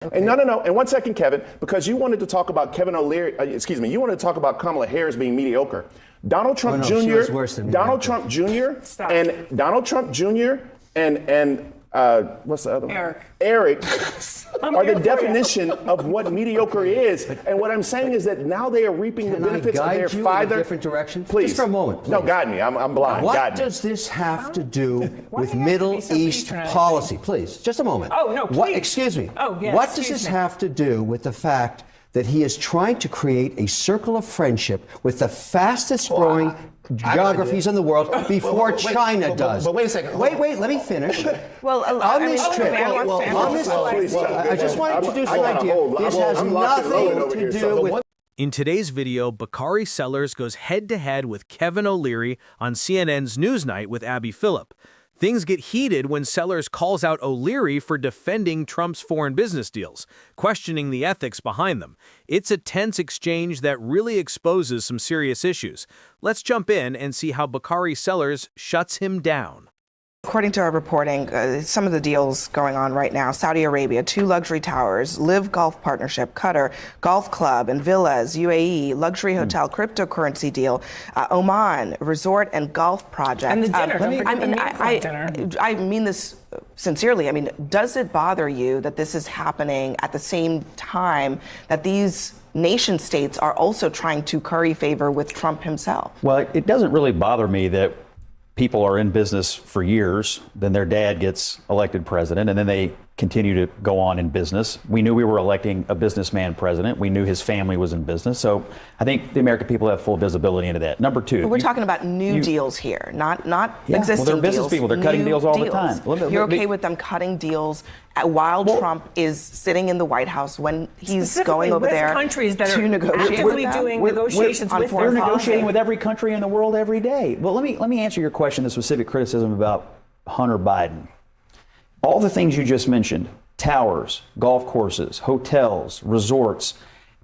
Okay. And no. And one second, Kevin, because you wanted to talk about Kevin O'Leary, you wanted to talk about Kamala Harris being mediocre. Donald Trump Jr. Donald Trump Jr. and Donald Trump Jr. and what's the other one? Eric are the definition of what mediocre is. And what I'm saying is that now they are reaping the benefits of their father. Different direction? Please. Just for a moment, please. No, guide me. I'm blind. What does this have to do with Middle East policy? Please, just a moment. Oh, no, please. Excuse me. Oh, yes, what does this have to do with the fact that he is trying to create a circle of friendship with the fastest growing geographies in the world before China does? But wait a second. Wait, let me finish. Well, on this trip, I just want to introduce an idea. This has nothing to do with... In today's video, Bakari Sellers goes head-to-head with Kevin O'Leary on CNN's NewsNight with Abby Phillip. Things get heated when Sellers calls out O'Leary for defending Trump's foreign business deals, questioning the ethics behind them. It's a tense exchange that really exposes some serious issues. Let's jump in and see how Bakari Sellers shuts him down. According to our reporting, some of the deals going on right now: Saudi Arabia, 2 luxury towers, Live Golf Partnership, Qatar, Golf Club and Villas, UAE, luxury hotel, cryptocurrency deal, Oman, resort and golf project. And the dinner. I mean this sincerely. I mean, does it bother you that this is happening at the same time that these nation states are also trying to curry favor with Trump himself? Well, it doesn't really bother me that people are in business for years, then their dad gets elected president, and then they continue to go on in business. We knew we were electing a businessman president. We knew his family was in business. So I think the American people have full visibility into that. Number 2. But we're talking about new deals here, not existing well, they're business deals. people. They're cutting deals all the time. You're okay with them cutting deals while Trump is sitting in the White House when he's going over there countries that to are negotiate actively with them? doing negotiations with We're them. negotiating with every country in the world every day. Well, let me answer your question, the specific criticism about Hunter Biden. All the things you just mentioned, towers, golf courses, hotels, resorts,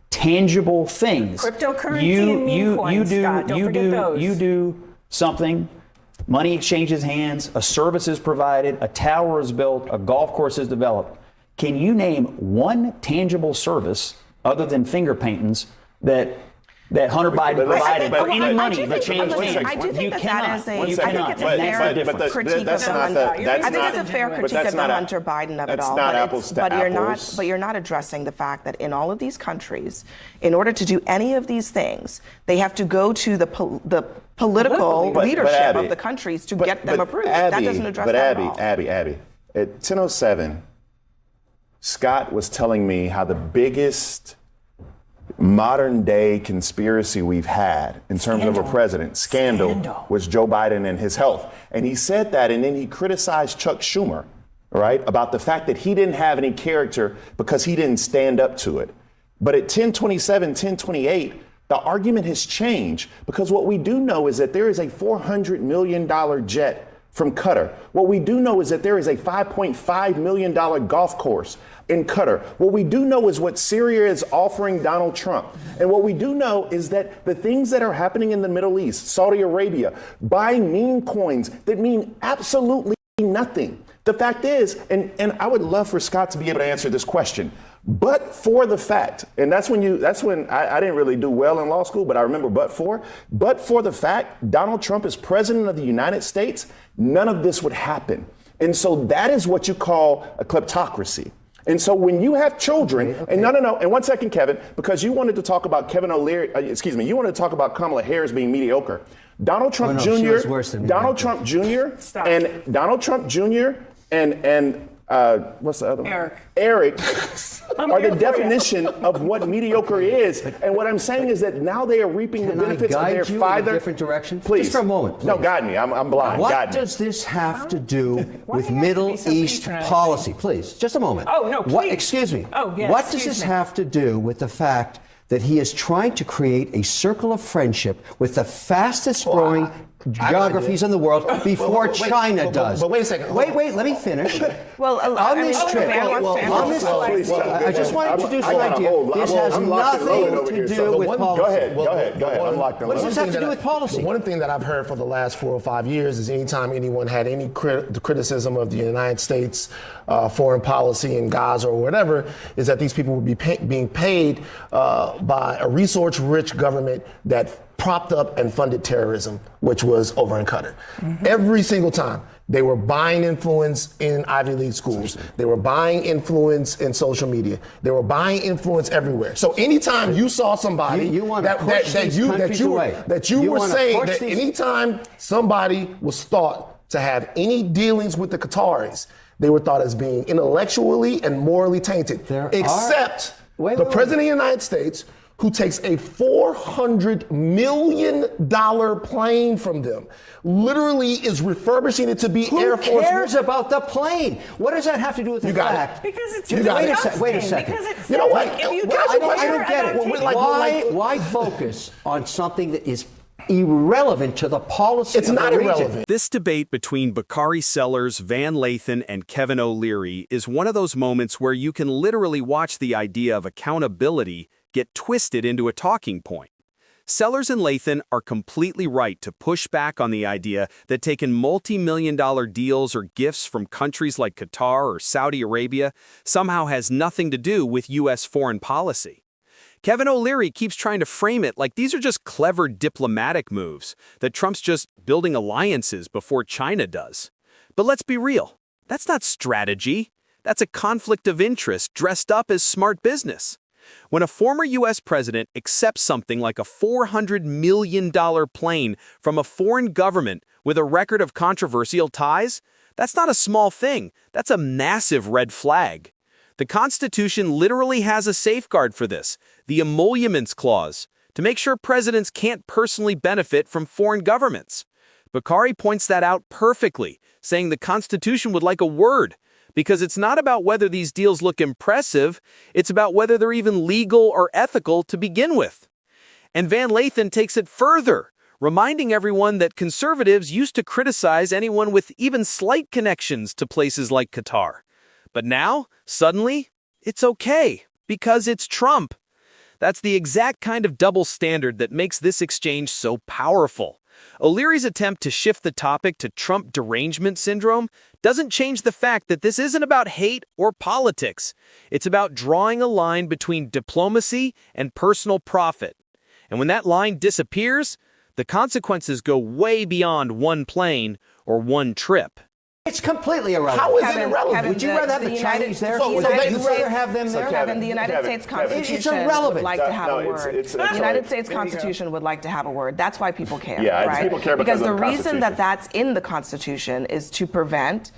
tangible things. Cryptocurrency and meme coins, Scott, don't forget those. You do something, money exchanges hands, a service is provided, a tower is built, a golf course is developed. Can you name one tangible service other than finger paintings that Hunter Biden provided for any money that changed hands? I do think that is I think it's a fair critique of Hunter. I think it's a fair critique of the Hunter Biden of it all. But you're not addressing the fact that in all of these countries, in order to do any of these things, they have to go to the political leadership of the countries to get them approved. That doesn't address that at all. Abby, at 10:07, Scott was telling me how the biggest modern day conspiracy we've had in terms of a president, scandal, was Joe Biden and his health. And he said that, and then he criticized Chuck Schumer, right, about the fact that he didn't have any character because he didn't stand up to it. But at 10:27, 10:28, the argument has changed, because what we do know is that there is a $400 million jet from Qatar. What we do know is that there is a $5.5 million golf course in Qatar. What we do know is what Syria is offering Donald Trump. And what we do know is that the things that are happening in the Middle East, Saudi Arabia, buying meme coins that mean absolutely nothing. The fact is, and I would love for Scott to be able to answer this question, but for the fact, and that's when I didn't really do well in law school, but I remember but for the fact Donald Trump is president of the United States, none of this would happen. And so that is what you call a kleptocracy. And so when you have children, and no, and one second, Kevin, because you wanted to talk about Kevin O'Leary, you wanted to talk about Kamala Harris being mediocre. Donald Trump Jr. and what's the other one? Eric are the definition of what mediocre is. And what I'm saying is that now they are reaping the benefits of their father. Different direction? Please. Just for a moment, please. No, guide me. I'm blind. What does this have to do with Middle East policy? Please, just a moment. Oh, no, please. Excuse me. Oh, yes, what does this have to do with the fact that he is trying to create a circle of friendship with the fastest growing geographies in the world before China does. But wait a second. Wait, let me finish. Well, on this trip, I just want to introduce an idea. This has nothing to do with policy. Go ahead. I'm locked in. What does this have to do with policy? The one thing that I've heard for the last 4 or 5 years is anytime anyone had any criticism of the United States foreign policy in Gaza or whatever, is that these people would be being paid by a resource-rich government that propped up and funded terrorism, which was over in Qatar. Every single time. They were buying influence in Ivy League schools. They were buying influence in social media. They were buying influence everywhere. So anytime you saw somebody you want to push these countries away. that you were saying that anytime somebody was thought to have any dealings with the Qataris, they were thought as being intellectually and morally tainted. Except the President of the United States, who takes a $400 million plane from them, literally is refurbishing it to be Air Force. Who cares about the plane? What does that have to do with the fact? Because it's Wait a second. Because it's You know what? If you I don't get it. Why focus on something that is irrelevant to the policy It's of not the region? irrelevant. This debate between Bakari Sellers, Van Lathan, and Kevin O'Leary is one of those moments where you can literally watch the idea of accountability get twisted into a talking point. Sellers and Lathan are completely right to push back on the idea that taking multi-million-dollar deals or gifts from countries like Qatar or Saudi Arabia somehow has nothing to do with U.S. foreign policy. Kevin O'Leary keeps trying to frame it like these are just clever diplomatic moves, that Trump's just building alliances before China does. But let's be real, that's not strategy. That's a conflict of interest dressed up as smart business. When a former U.S. president accepts something like a $400 million plane from a foreign government with a record of controversial ties, that's not a small thing. That's a massive red flag. The Constitution literally has a safeguard for this, the Emoluments Clause, to make sure presidents can't personally benefit from foreign governments. Bakari points that out perfectly, saying the Constitution would like a word, because it's not about whether these deals look impressive, it's about whether they're even legal or ethical to begin with. And Van Lathan takes it further, reminding everyone that conservatives used to criticize anyone with even slight connections to places like Qatar. But now, suddenly, it's okay, because it's Trump. That's the exact kind of double standard that makes this exchange so powerful. O'Leary's attempt to shift the topic to Trump derangement syndrome doesn't change the fact that this isn't about hate or politics. It's about drawing a line between diplomacy and personal profit. And when that line disappears, the consequences go way beyond one plane or one trip. It's completely irrelevant. How is it irrelevant? Would you rather have the Chinese there? Would you rather have them there? Kevin, the United States Constitution would like to have a word. The United States Constitution would like to have a word. That's why people care, right? People care because the of the reason that that's in the Constitution is to prevent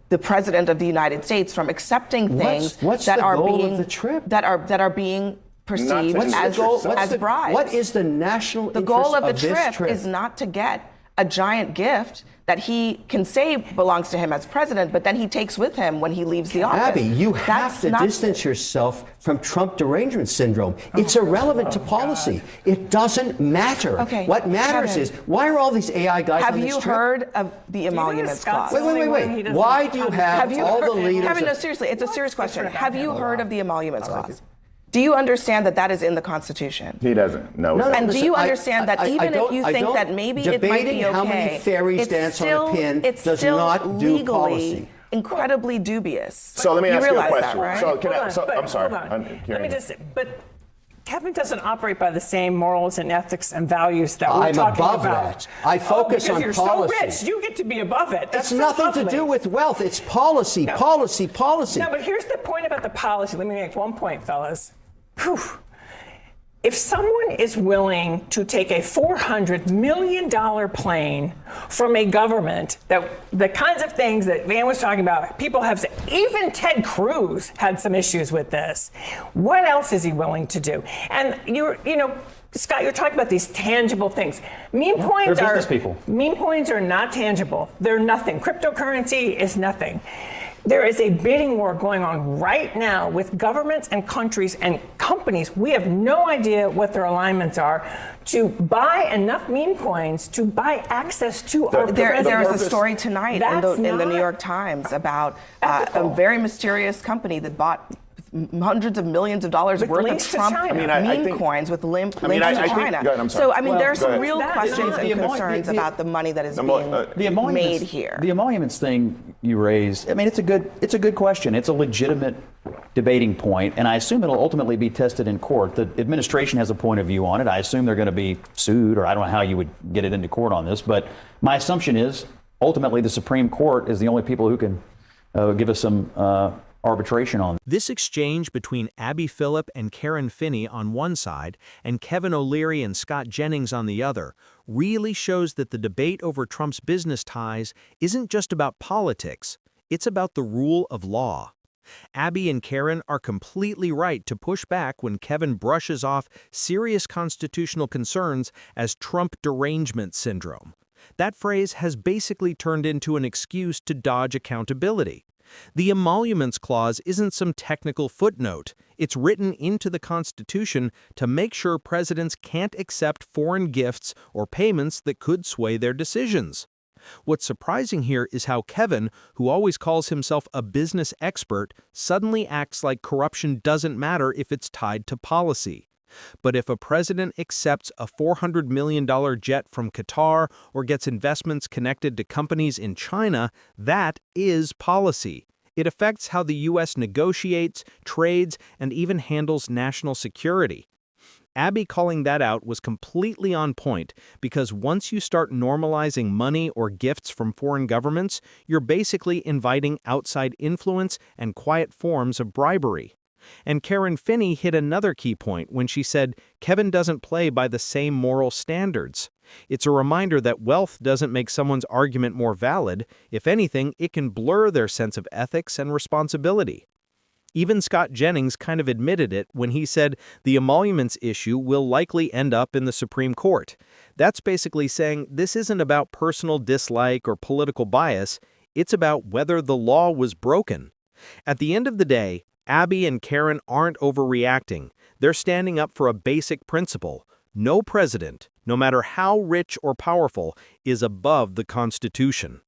the President of the United States from accepting things that are being perceived as bribes. What is the national interest of this trip? The goal of the trip is not to get a giant gift that he can say belongs to him as president, but then he takes with him when he leaves the office. Abby, you have to distance yourself from Trump derangement syndrome. It's irrelevant to policy. It doesn't matter. Okay, what matters is, why are all these AI guys on this trip? Have you heard of the Emoluments Clause? Wait. Why do you have all the leaders? Kevin, no, seriously, it's a serious question. Have you heard of the Emoluments Clause? Do you understand that that is in the Constitution? He doesn't. No. And do you understand that even if you think that maybe it might be okay, how many fairies dance on a pin does not do policy. Incredibly dubious. So let me ask you a question. Right? I'm sorry. Let me just say, but Kevin doesn't operate by the same morals and ethics and values that we're talking about. I'm above that. I focus on you're policy. So rich, you get to be above it. That's it's nothing to do with wealth. It's policy, policy. No, but here's the point about the policy. Let me make one point, fellas. Whew. If someone is willing to take a $400 million plane from a government, that the kinds of things that Van was talking about, people have said, even Ted Cruz had some issues with this. What else is he willing to do? And Scott, you're talking about these tangible things. Meme coins are not tangible. They're nothing. Cryptocurrency is nothing. There is a bidding war going on right now with governments and countries and companies. We have no idea what their alignments are to buy enough meme coins to buy access to our There's a story tonight in the New York Times about a very mysterious company that bought hundreds of millions of dollars worth of Trump meme coins with links to China. So, there are some real questions and concerns about the money that is being made here. The emoluments thing you raised, it's a good question. It's a legitimate debating point, and I assume it'll ultimately be tested in court. The administration has a point of view on it. I assume they're going to be sued, or I don't know how you would get it into court on this, but my assumption is ultimately the Supreme Court is the only people who can give us some arbitration on. This exchange between Abby Phillip and Karen Finney on one side and Kevin O'Leary and Scott Jennings on the other really shows that the debate over Trump's business ties isn't just about politics, it's about the rule of law. Abby and Karen are completely right to push back when Kevin brushes off serious constitutional concerns as Trump derangement syndrome. That phrase has basically turned into an excuse to dodge accountability. The Emoluments Clause isn't some technical footnote. It's written into the Constitution to make sure presidents can't accept foreign gifts or payments that could sway their decisions. What's surprising here is how Kevin, who always calls himself a business expert, suddenly acts like corruption doesn't matter if it's tied to policy. But if a president accepts a $400 million jet from Qatar or gets investments connected to companies in China, that is policy. It affects how the U.S. negotiates, trades, and even handles national security. Abby calling that out was completely on point because once you start normalizing money or gifts from foreign governments, you're basically inviting outside influence and quiet forms of bribery. And Karen Finney hit another key point when she said Kevin doesn't play by the same moral standards. It's a reminder that wealth doesn't make someone's argument more valid. If anything, it can blur their sense of ethics and responsibility. Even Scott Jennings kind of admitted it when he said the emoluments issue will likely end up in the Supreme Court. That's basically saying this isn't about personal dislike or political bias, it's about whether the law was broken. At the end of the day, Abby and Karen aren't overreacting. They're standing up for a basic principle. No president, no matter how rich or powerful, is above the Constitution.